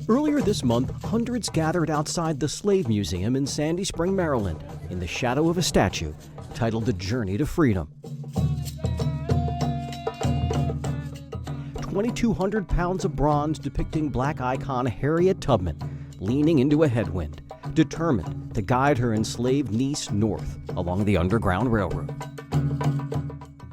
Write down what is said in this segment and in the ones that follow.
Earlier this month, hundreds gathered outside the Slave Museum in Sandy Spring, Maryland, in the shadow of a statue titled The Journey to Freedom. 2,200 pounds of bronze depicting black icon Harriet Tubman leaning into a headwind, determined to guide her enslaved niece north along the Underground Railroad.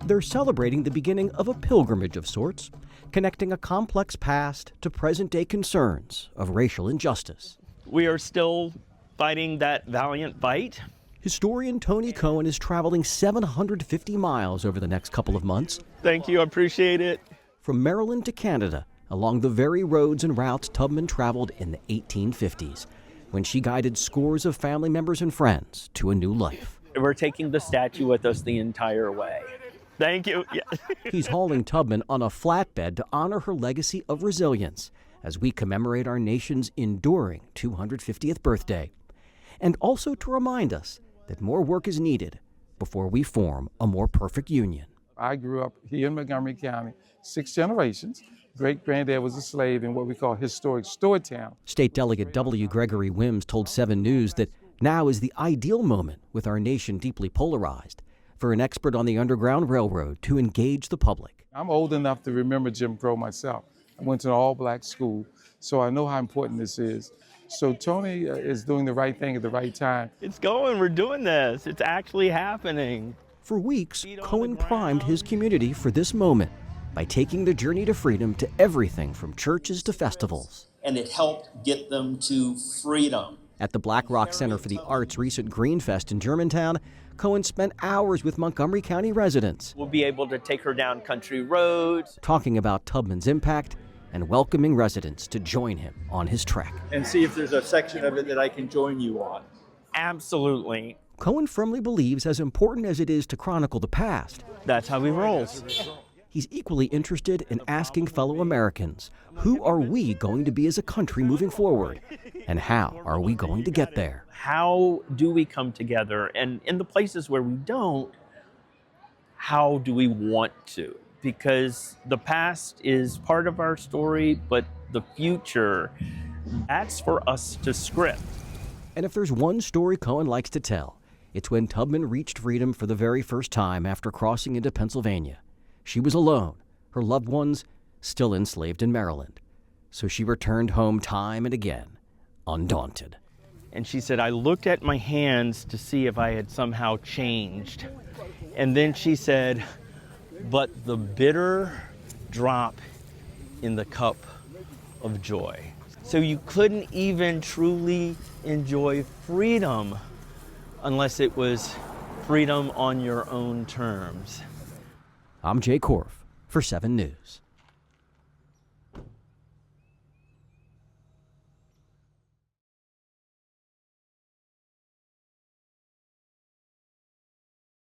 They're celebrating the beginning of a pilgrimage of sorts, connecting a complex past to present-day concerns of racial injustice. We are still fighting that valiant fight. Historian Tony Cohen is traveling 750 miles over the next couple of months. Thank you, I appreciate it. From Maryland to Canada, along the very roads and routes Tubman traveled in the 1850s, when she guided scores of family members and friends to a new life. We're taking the statue with us the entire way. Thank you. Yeah. He's hauling Tubman on a flatbed to honor her legacy of resilience as we commemorate our nation's enduring 250th birthday, and also to remind us that more work is needed before we form a more perfect union. I grew up here in Montgomery County, 6 generations. Great-granddad was a slave in what we call historic Stewarttown. State Delegate W. Gregory Wims told 7 News that now is the ideal moment, with our nation deeply polarized, for an expert on the Underground Railroad to engage the public. I'm old enough to remember Jim Crow myself. I went to an all-black school, so I know how important this is. So Tony is doing the right thing at the right time. It's going, we're doing this. It's actually happening. For weeks, Cohen primed his community for this moment by taking the journey to freedom to everything from churches to festivals. And it helped get them to freedom. At the Black Rock Center for the Arts' recent Green Fest in Germantown, Cohen spent hours with Montgomery County residents. We'll be able to take her down country roads, talking about Tubman's impact and welcoming residents to join him on his trek. And see if there's a section of it that I can join you on. Absolutely. Cohen firmly believes, as important as it is to chronicle the past, that's how he rolls. He's equally interested in asking fellow Americans, who are we going to be as a country moving forward? And how are we going to get there? How do we come together? And in the places where we don't, how do we want to? Because the past is part of our story, but the future, that's for us to script. And if there's one story Cohen likes to tell, it's when Tubman reached freedom for the very first time after crossing into Pennsylvania. She was alone, her loved ones still enslaved in Maryland. So she returned home time and again, undaunted. And she said, I looked at my hands to see if I had somehow changed. And then she said, but the bitter drop in the cup of joy. So you couldn't even truly enjoy freedom unless it was freedom on your own terms. I'm Jay Korf for 7 News.